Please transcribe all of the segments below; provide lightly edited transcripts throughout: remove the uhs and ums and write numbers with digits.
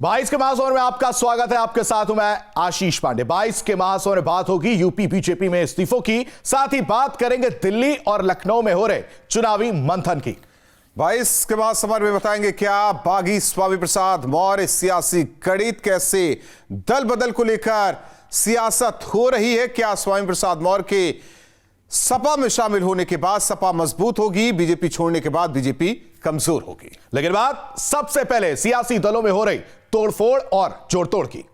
22 के महासौर में आपका स्वागत है। आपके साथ हूं मैं आशीष पांडे। 22 के महासौर में बात होगी यूपी बीजेपी में इस्तीफों की, साथ ही बात करेंगे दिल्ली और लखनऊ में हो रहे चुनावी मंथन की। 22 के महासमर में बताएंगे क्या बागी स्वामी प्रसाद मौर्य सियासी गणित, कैसे दल बदल को लेकर सियासत हो रही है, क्या स्वामी प्रसाद मौर्य के सपा में शामिल होने के बाद सपा मजबूत होगी, बीजेपी छोड़ने के बाद बीजेपी कमजोर होगी। लेकिन बात सबसे पहले सियासी दलों में हो रही तोड़फोड़ और जोड़तोड़ की।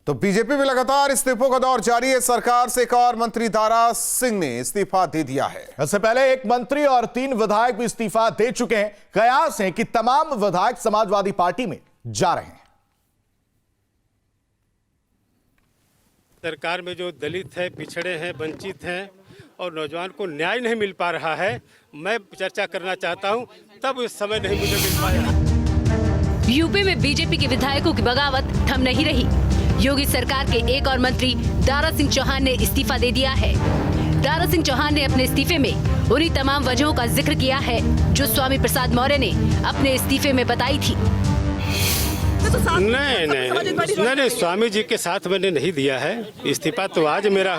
तो बीजेपी में लगातार इस्तीफों का दौर जारी है। सरकार से एक और मंत्री दारा सिंह ने इस्तीफा दे दिया है। इससे पहले एक मंत्री और 3 विधायक भी इस्तीफा दे चुके हैं। कयास है कि तमाम विधायक समाजवादी पार्टी में जा रहे हैं। सरकार में जो दलित है, पिछड़े हैं, वंचित हैं और नौजवान को न्याय नहीं मिल पा रहा है, मैं चर्चा करना चाहता हूं, तब इस समय नहीं मुझे मिल पाया। यूपी में बीजेपी के विधायकों की बगावत थम नहीं रही। योगी सरकार के एक और मंत्री दारा सिंह चौहान ने इस्तीफा दे दिया है। दारा सिंह चौहान ने अपने इस्तीफे में उन्हीं तमाम वजहों का जिक्र किया है जो स्वामी प्रसाद मौर्य ने अपने इस्तीफे में बताई थी। नहीं, स्वामी जी के साथ मैंने नहीं दिया है इस्तीफा। तो आज मेरा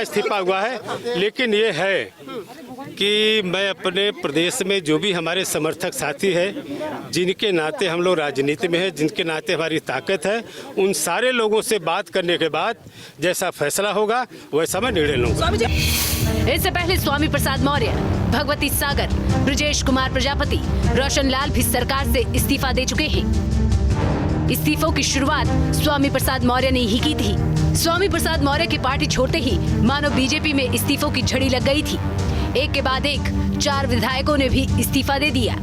इस्तीफा हुआ है। लेकिन ये है कि मैं अपने प्रदेश में जो भी हमारे समर्थक साथी हैं, जिनके नाते हम लोग राजनीति में हैं, जिनके नाते हमारी ताकत है, उन सारे लोगों से बात करने के बाद जैसा फैसला होगा वैसा मैं निर्णय लूंगा। इससे पहले स्वामी प्रसाद मौर्य, भगवती सागर, ब्रजेश कुमार प्रजापति, रोशन लाल भी सरकार से इस्तीफा दे चुके हैं। इस्तीफों की शुरुआत स्वामी प्रसाद मौर्य ने ही की थी। स्वामी प्रसाद मौर्य की पार्टी छोड़ते ही मानो बीजेपी में इस्तीफों की झड़ी लग गई थी। एक के बाद एक 4 विधायकों ने भी इस्तीफा दे दिया,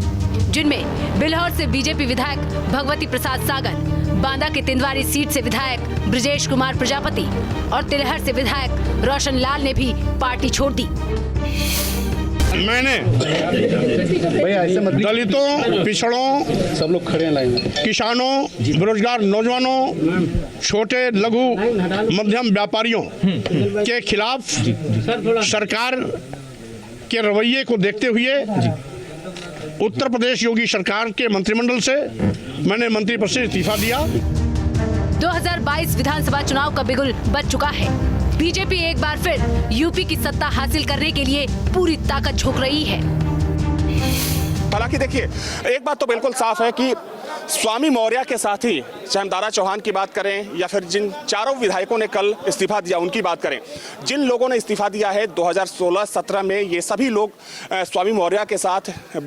जिनमें बिल्हौर से बीजेपी विधायक भगवती प्रसाद सागर, बांदा के तिंदवारी सीट से विधायक ब्रजेश कुमार प्रजापति और तिलहर से विधायक रोशन लाल ने भी पार्टी छोड़ दी। मैंने दलितों, पिछड़ों, सब लोग खड़े लाइन में, किसानों, बेरोजगार नौजवानों, छोटे लघु मध्यम व्यापारियों के खिलाफ सरकार के रवैये को देखते हुए उत्तर प्रदेश योगी सरकार के मंत्रिमंडल से मैंने मंत्री पद से इस्तीफा दिया। 2022 विधानसभा चुनाव का बिगुल बज चुका है। बीजेपी एक बार फिर यूपी की सत्ता हासिल करने के लिए पूरी ताकत झोंक रही है। हालांकि देखिए, एक बात तो बिल्कुल साफ है कि स्वामी मौर्य के साथ ही, चाहे हम दारा चौहान की बात करें या फिर जिन 4 विधायकों ने कल इस्तीफा दिया उनकी बात करें, जिन लोगों ने इस्तीफा दिया है 2016-17 में, ये सभी लोग स्वामी मौर्य के साथ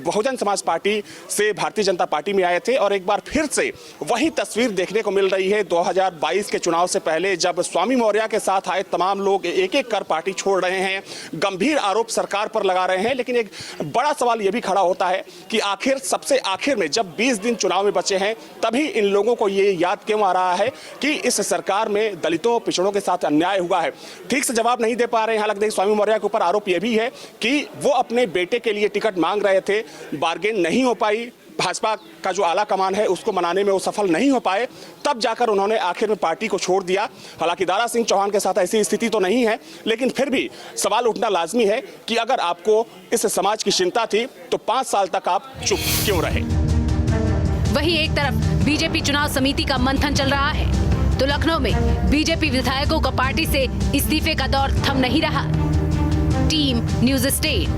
बहुजन समाज पार्टी से भारतीय जनता पार्टी में आए थे। और एक बार फिर से वही तस्वीर देखने को मिल रही है 2022 के चुनाव से पहले, जब स्वामी मौर्य के साथ आए तमाम लोग एक एक कर पार्टी छोड़ रहे हैं, गंभीर आरोप सरकार पर लगा रहे हैं। लेकिन एक बड़ा सवाल यह भी खड़ा होता है कि आखिर सबसे आखिर में जब 20 दिन चुनाव में बचे हैं, तभी इन लोगों को ये याद क्यों आ रहा है कि इस सरकार में दलितों पिछड़ों के साथ अन्याय हुआ है। ठीक से जवाब नहीं दे पा रहे हैं। हालांकि स्वामी मौर्य के ऊपर आरोप यह भी है कि वो अपने बेटे के लिए टिकट मांग रहे थे, बार्गेन नहीं हो पाई, भाजपा का जो आला कमान है उसको मनाने में वो सफल नहीं हो पाए, तब जाकर उन्होंने आखिर में पार्टी को छोड़ दिया। हालांकि दारा सिंह चौहान के साथ ऐसी स्थिति तो नहीं है, लेकिन फिर भी सवाल उठना लाजमी है कि अगर आपको इस समाज की चिंता थी तो 5 साल तक आप चुप क्यों रहे। वहीं एक तरफ बीजेपी चुनाव समिति का मंथन चल रहा है, तो लखनऊ में बीजेपी विधायकों का पार्टी से इस्तीफे का दौर थम नहीं रहा। Team news state.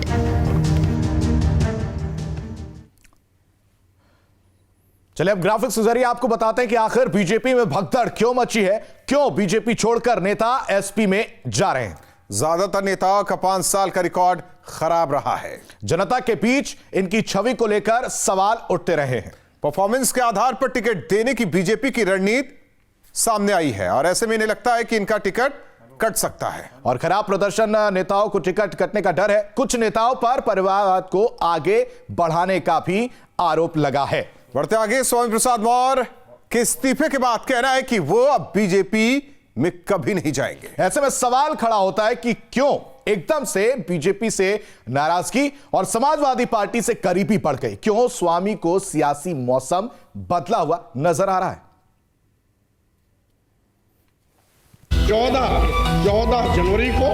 चलिए अब ग्राफिक्स के जरिए आपको बताते हैं कि आखिर बीजेपी में भगदड़ क्यों मची है, क्यों बीजेपी छोड़कर नेता एसपी में जा रहे हैं। ज्यादातर नेताओं का 5 साल का रिकॉर्ड खराब रहा है। जनता के बीच इनकी छवि को लेकर सवाल उठते रहे हैं। परफॉर्मेंस के आधार पर टिकट देने की बीजेपी की रणनीति सामने आई है और ऐसे में इन्हें लगता है कि इनका टिकट कट सकता है। और खराब प्रदर्शन नेताओं को टिकट कटने का डर है। कुछ नेताओं पर परिवारवाद को आगे बढ़ाने का भी आरोप लगा है। बढ़ते आगे, स्वामी प्रसाद मौर्य के इस्तीफे के बाद कहना है कि वो अब बीजेपी में कभी नहीं जाएंगे। ऐसे में सवाल खड़ा होता है कि क्यों एकदम से बीजेपी से नाराजगी और समाजवादी पार्टी से करीबी बढ़ गई? क्यों स्वामी को सियासी मौसम बदला हुआ नजर आ रहा है? 14 जनवरी को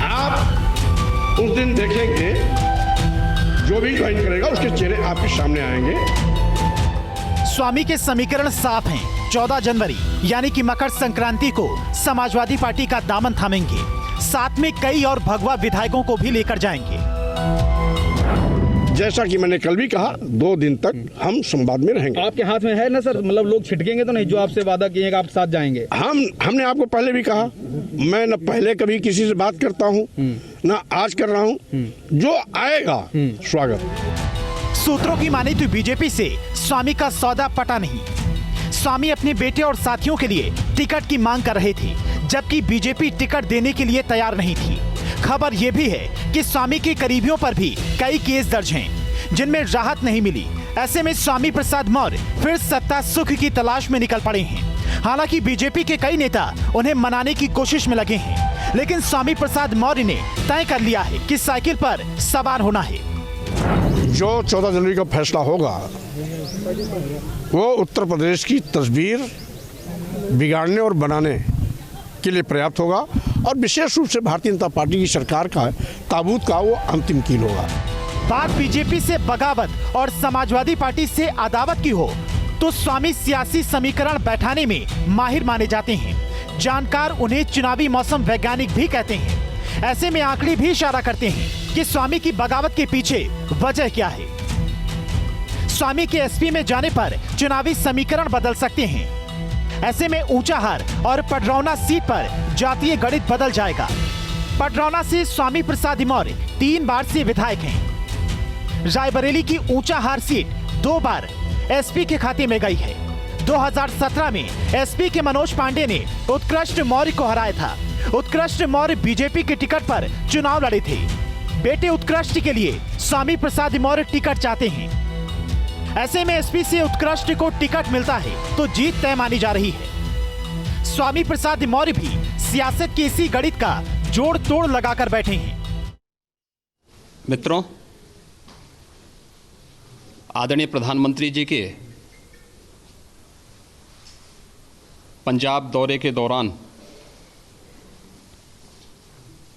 आप उस दिन देखेंगे, जो भी ज्वाइन करेगा उसके चेहरे आपके सामने आएंगे। स्वामी के समीकरण साफ हैं। 14 जनवरी यानी कि मकर संक्रांति को समाजवादी पार्टी का दामन थामेंगे, साथ में कई और भगवा विधायकों को भी लेकर जाएंगे। जैसा कि मैंने कल भी कहा, 2 दिन तक हम संवाद में रहेंगे। आपके हाथ में है ना सर, मतलब लोग छिटकेंगे तो नहीं, जो आपसे वादा किए आप साथ जाएंगे? हमने आपको पहले भी कहा, मैं न पहले कभी किसी से बात करता हूं, न आज कर रहा हूं। जो आएगा स्वागत। सूत्रों की माने तो बीजेपी से स्वामी का सौदा पटा नहीं। स्वामी अपने बेटे और साथियों के लिए टिकट की मांग कर रहे थे, जबकि बीजेपी टिकट देने के लिए तैयार नहीं थी। खबर यह भी है कि स्वामी के करीबियों पर भी कई केस दर्ज हैं, जिनमें राहत नहीं मिली। ऐसे में स्वामी प्रसाद मौर्य फिर सत्ता सुख की तलाश में निकल पड़े हैं। हालांकि बीजेपी के कई नेता उन्हें मनाने की कोशिश में लगे हैं, लेकिन स्वामी प्रसाद मौर्य ने तय कर लिया है कि साइकिल पर सवार होना है। जो 14 जनवरी का फैसला होगा वो उत्तर प्रदेश की तस्वीर बिगाड़ने और बनाने के लिए पर्याप्त होगा, और विशेष रूप से भारतीय जनता पार्टी की सरकार का ताबूत का वो अंतिम कील होगा। बात बीजेपी से बगावत और समाजवादी पार्टी से अदावत की हो तो स्वामी सियासी समीकरण बैठाने में माहिर माने जाते हैं। जानकार उन्हें चुनावी मौसम वैज्ञानिक भी कहते हैं। ऐसे में आंकड़े भी इशारा करते हैं कि स्वामी की बगावत के पीछे वजह क्या है। स्वामी के एसपी में जाने पर चुनावी समीकरण बदल सकते हैं। ऐसे में ऊंचाहार और पडरौना सीट पर जातीय गणित बदल जाएगा। पडरौना से स्वामी प्रसाद मौर्य 3 बार से विधायक हैं। रायबरेली की ऊंचाहार सीट 2 बार एसपी के खाते में गई है। 2017 में एसपी के मनोज पांडे ने उत्कृष्ट मौर्य को हराया था। उत्कृष्ट मौर्य बीजेपी के टिकट पर चुनाव लड़े थे। बेटे उत्कृष्ट के लिए स्वामी प्रसाद मौर्य टिकट चाहते हैं। ऐसे में एसपी से उत्कृष्ट को टिकट मिलता है तो जीत तय मानी जा रही है। स्वामी प्रसाद मौर्य भी सियासत के इसी गणित का जोड़ तोड़ लगाकर बैठे हैं। मित्रों, आदरणीय प्रधानमंत्री जी के पंजाब दौरे के दौरान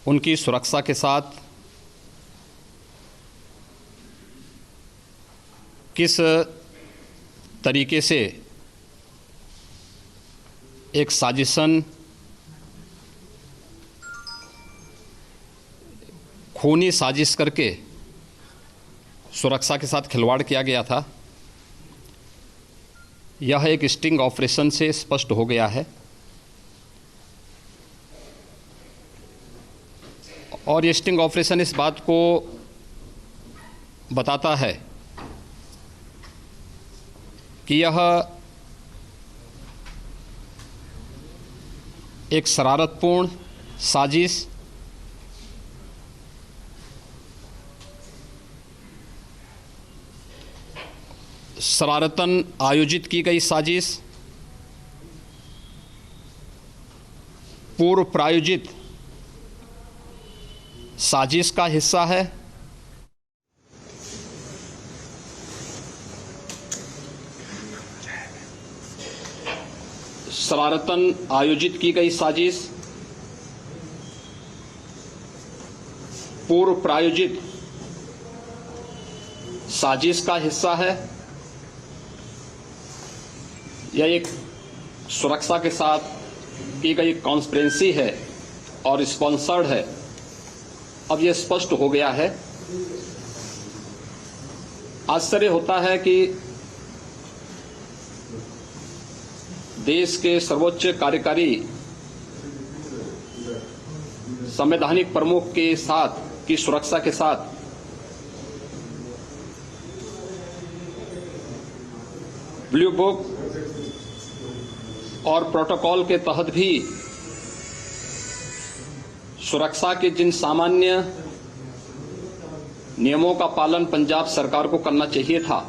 उनकी सुरक्षा के साथ किस तरीके से एक साजिशन, खूनी साजिश करके सुरक्षा के साथ खिलवाड़ किया गया था, यह एक स्टिंग ऑपरेशन से स्पष्ट हो गया है। और ये स्टिंग ऑपरेशन इस बात को बताता है कि यह एक शरारतपूर्ण साजिश, शरारतन आयोजित की गई साजिश, पूर्व प्रायोजित साजिश का हिस्सा है। शरारतन आयोजित की गई साजिश पूर्व प्रायोजित साजिश का हिस्सा है। यह एक सुरक्षा के साथ की गई कॉन्स्पिरेंसी है और स्पॉन्सर्ड है। अब यह स्पष्ट हो गया है। आश्चर्य होता है कि देश के सर्वोच्च कार्यकारी संवैधानिक प्रमुख के साथ की सुरक्षा के साथ ब्लू बुक और प्रोटोकॉल के तहत भी सुरक्षा के जिन सामान्य नियमों का पालन पंजाब सरकार को करना चाहिए था,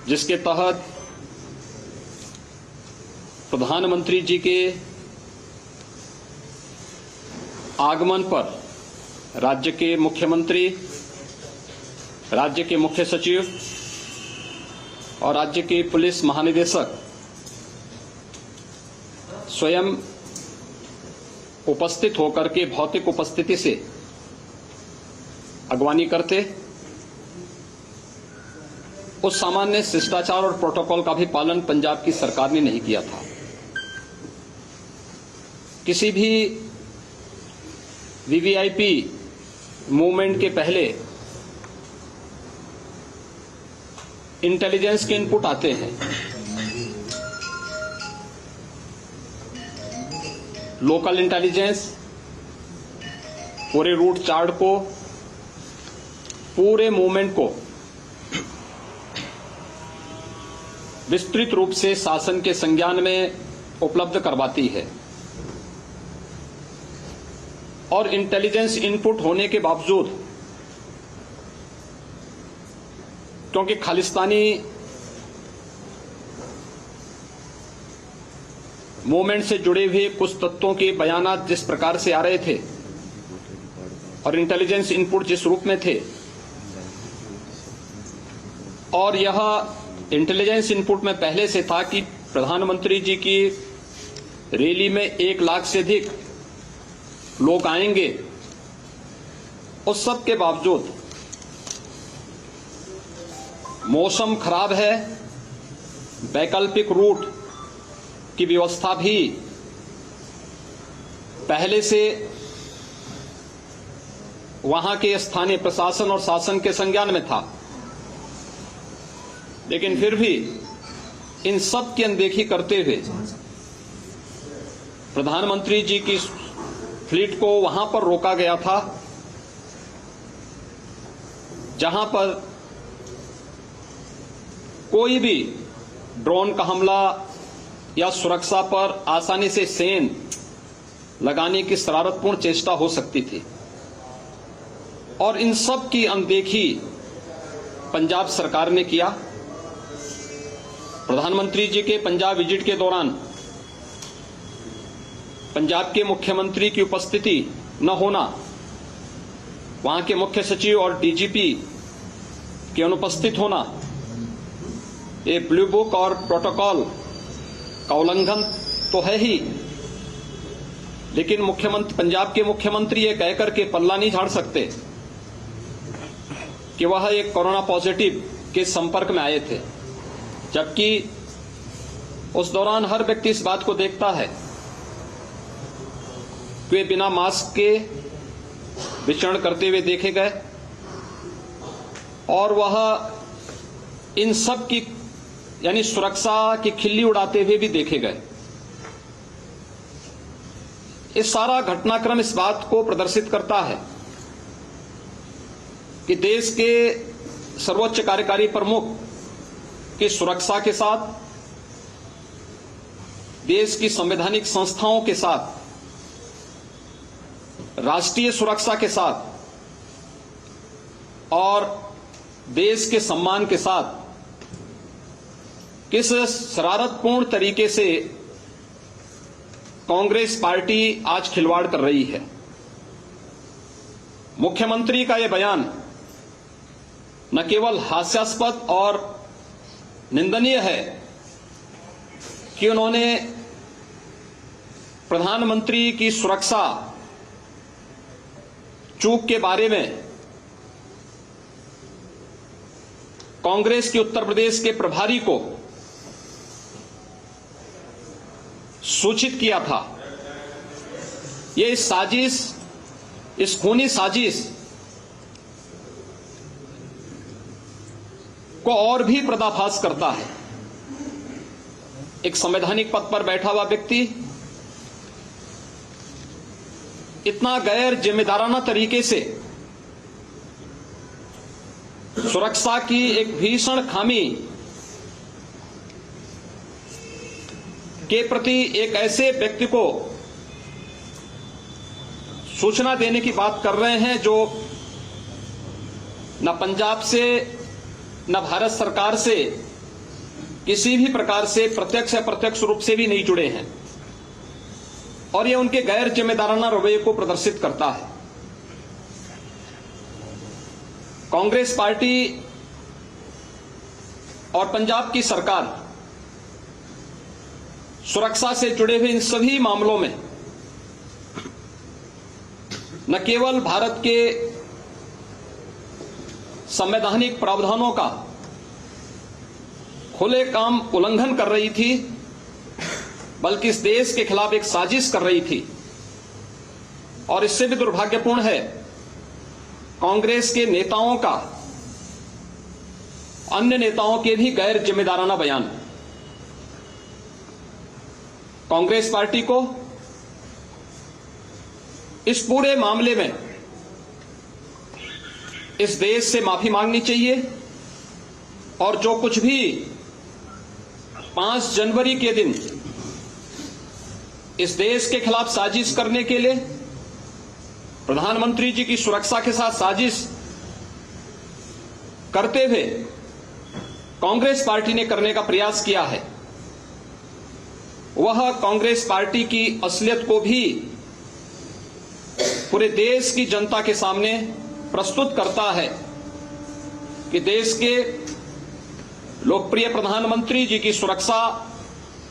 जिसके तहत प्रधानमंत्री जी के आगमन पर राज्य के मुख्यमंत्री, राज्य के मुख्य सचिव और राज्य के पुलिस महानिदेशक स्वयं उपस्थित होकर के भौतिक उपस्थिति से अगवानी करते। उस सामान्य शिष्टाचार और प्रोटोकॉल का भी पालन पंजाब की सरकार ने नहीं किया था। किसी भी वीवीआईपी मूवमेंट के पहले इंटेलिजेंस के इनपुट आते हैं। लोकल इंटेलिजेंस पूरे रूट चार्ट को, पूरे मूवमेंट को विस्तृत रूप से शासन के संज्ञान में उपलब्ध करवाती है। और इंटेलिजेंस इनपुट होने के बावजूद, क्योंकि खालिस्तानी मूवमेंट से जुड़े हुए कुछ तत्वों के बयानात जिस प्रकार से आ रहे थे और इंटेलिजेंस इनपुट जिस रूप में थे, और यह इंटेलिजेंस इनपुट में पहले से था कि प्रधानमंत्री जी की रैली में 1 लाख से अधिक लोग आएंगे, उस सब के बावजूद मौसम खराब है, वैकल्पिक रूट की व्यवस्था भी पहले से वहां के स्थानीय प्रशासन और शासन के संज्ञान में था, लेकिन फिर भी इन सब की अनदेखी करते हुए प्रधानमंत्री जी की फ्लीट को वहां पर रोका गया था जहां पर कोई भी ड्रोन का हमला या सुरक्षा पर आसानी से सेंध लगाने की शरारतपूर्ण चेष्टा हो सकती थी। और इन सब की अनदेखी पंजाब सरकार ने किया। प्रधानमंत्री जी के पंजाब विजिट के दौरान पंजाब के मुख्यमंत्री की उपस्थिति न होना, वहां के मुख्य सचिव और डीजीपी के अनुपस्थित होना, ये ब्लू बुक और प्रोटोकॉल का उल्लंघन तो है ही, लेकिन मुख्यमंत्री, पंजाब के मुख्यमंत्री ये कहकर के पल्ला नहीं झाड़ सकते कि वह एक कोरोना पॉजिटिव के संपर्क में आए थे, जबकि उस दौरान हर व्यक्ति इस बात को देखता है कि वे बिना मास्क के विचरण करते हुए देखे गए और वह इन सब की यानी सुरक्षा की खिल्ली उड़ाते हुए भी देखे गए। इस सारा घटनाक्रम इस बात को प्रदर्शित करता है कि देश के सर्वोच्च कार्यकारी प्रमुख की सुरक्षा के साथ, देश की संवैधानिक संस्थाओं के साथ, राष्ट्रीय सुरक्षा के साथ और देश के सम्मान के साथ किस शरारतपूर्ण तरीके से कांग्रेस पार्टी आज खिलवाड़ कर रही है। मुख्यमंत्री का यह बयान न केवल हास्यास्पद और निंदनीय है कि उन्होंने प्रधानमंत्री की सुरक्षा चूक के बारे में कांग्रेस के उत्तर प्रदेश के प्रभारी को सूचित किया था। ये इस साजिश, इस खूनी साजिश को और भी पर्दाफाश करता है। एक संवैधानिक पद पर बैठा हुआ व्यक्ति इतना गैर जिम्मेदाराना तरीके से सुरक्षा की एक भीषण खामी के प्रति एक ऐसे व्यक्ति को सूचना देने की बात कर रहे हैं जो न पंजाब से न भारत सरकार से किसी भी प्रकार से प्रत्यक्ष या अप्रत्यक्ष रूप से भी नहीं जुड़े हैं और यह उनके गैर जिम्मेदाराना रवैये को प्रदर्शित करता है। कांग्रेस पार्टी और पंजाब की सरकार सुरक्षा से जुड़े हुए इन सभी मामलों में न केवल भारत के संवैधानिक प्रावधानों का खुलेआम उल्लंघन कर रही थी, बल्कि इस देश के खिलाफ एक साजिश कर रही थी। और इससे भी दुर्भाग्यपूर्ण है कांग्रेस के नेताओं का अन्य नेताओं के भी गैर जिम्मेदाराना बयान। कांग्रेस पार्टी को इस पूरे मामले में इस देश से माफी मांगनी चाहिए और जो कुछ भी 5 जनवरी के दिन इस देश के खिलाफ साजिश करने के लिए प्रधानमंत्री जी की सुरक्षा के साथ साजिश करते हुए कांग्रेस पार्टी ने करने का प्रयास किया है, वह कांग्रेस पार्टी की असलियत को भी पूरे देश की जनता के सामने प्रस्तुत करता है कि देश के लोकप्रिय प्रधानमंत्री जी की सुरक्षा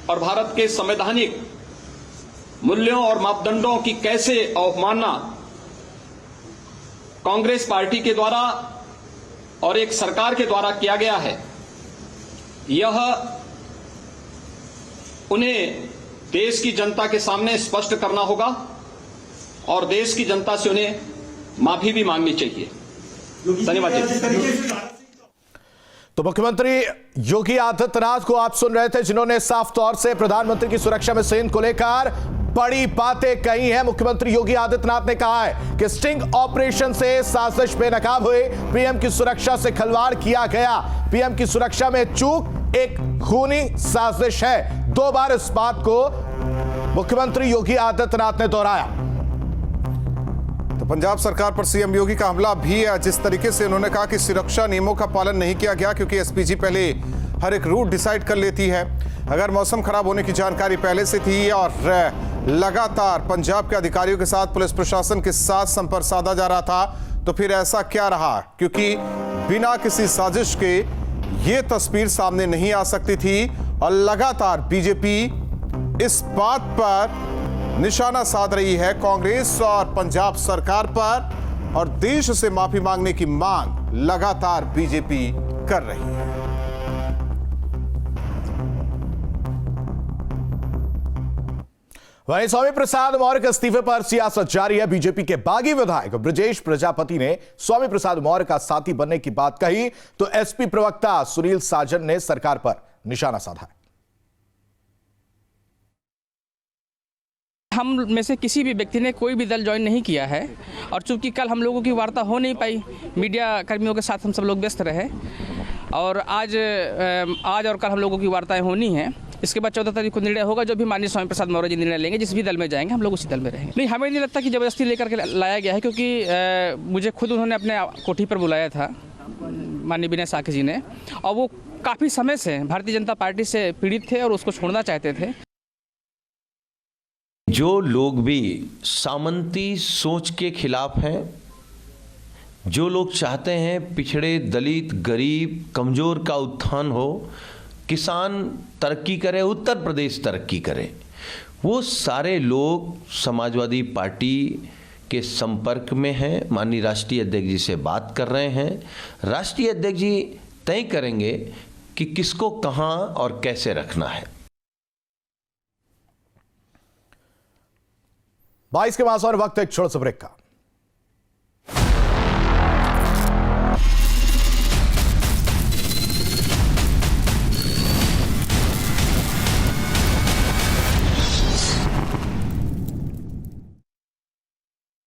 और भारत के संवैधानिक मूल्यों और मापदंडों की कैसे अवमानना कांग्रेस पार्टी के द्वारा और एक सरकार के द्वारा किया गया है। यह उन्हें देश की जनता के सामने स्पष्ट करना होगा और देश की जनता से उन्हें माफी भी मांगनी चाहिए। धन्यवाद। तो मुख्यमंत्री योगी आदित्यनाथ को आप सुन रहे थे, जिन्होंने साफ तौर से प्रधानमंत्री की सुरक्षा में सेंध को लेकर बड़ी बातें कही हैं। मुख्यमंत्री योगी आदित्यनाथ ने कहा है कि स्टिंग ऑपरेशन से साजिश बेनकाब हुई, पीएम की सुरक्षा से खिलवाड़ किया गया, पीएम की सुरक्षा में चूक एक खूनी साजिश है। 2 बार इस बात को मुख्यमंत्री योगी आदित्यनाथ ने दोहराया। तो पंजाब सरकार पर सीएम योगी का हमला भी है। जिस तरीके से उन्होंने कहा कि सुरक्षा नियमों का पालन नहीं किया गया, क्योंकि एसपीजी पहले हर एक रूट डिसाइड कर लेती है। अगर मौसम खराब होने की जानकारी पहले से थी और लगातार पंजाब के अधिकारियों के साथ पुलिस प्रशासन के साथ संपर्क साधा जा रहा था, तो फिर ऐसा क्या रहा? क्योंकि बिना किसी साजिश के ये तस्वीर सामने नहीं आ सकती थी और लगातार बीजेपी इस बात पर निशाना साध रही है कांग्रेस और पंजाब सरकार पर, और देश से माफी मांगने की मांग लगातार बीजेपी कर रही है। वहीं स्वामी प्रसाद मौर्य के इस्तीफे पर सियासत जारी है। बीजेपी के बागी विधायक ब्रजेश प्रजापति ने स्वामी प्रसाद मौर्य का साथी बनने की बात कही, तो एसपी प्रवक्ता सुनील साजन ने सरकार पर निशाना साधा। हम में से किसी भी व्यक्ति ने कोई भी दल ज्वाइन नहीं किया है, और चूंकि कल हम लोगों की वार्ता हो नहीं पाई, मीडिया कर्मियों के साथ हम सब लोग व्यस्त रहे, और आज और कल हम लोगों की वार्ताएं होनी हैं। इसके बाद 14 तारीख को निर्णय होगा, जो भी माननीय स्वामी प्रसाद मौर्य जी निर्णय लेंगे, जिस भी दल में जाएंगे हम लोग उसी दल में रहेंगे। नहीं, हमें नहीं लगता कि ज़बरदस्ती लेकर के लाया गया है, क्योंकि मुझे खुद उन्होंने अपने कोठी पर बुलाया था माननीय विनय साखे जी ने, और वो काफ़ी समय से भारतीय जनता पार्टी से पीड़ित थे और उसको छोड़ना चाहते थे। जो लोग भी सामंती सोच के खिलाफ हैं, जो लोग चाहते हैं पिछड़े, दलित, गरीब, कमज़ोर का उत्थान हो, किसान तरक्की करे, उत्तर प्रदेश तरक्की करे, वो सारे लोग समाजवादी पार्टी के संपर्क में हैं। माननीय राष्ट्रीय अध्यक्ष जी से बात कर रहे हैं। राष्ट्रीय अध्यक्ष जी तय करेंगे कि किसको कहां और कैसे रखना है। 22 के मास और वक्त एक छोटे से ब्रेक का।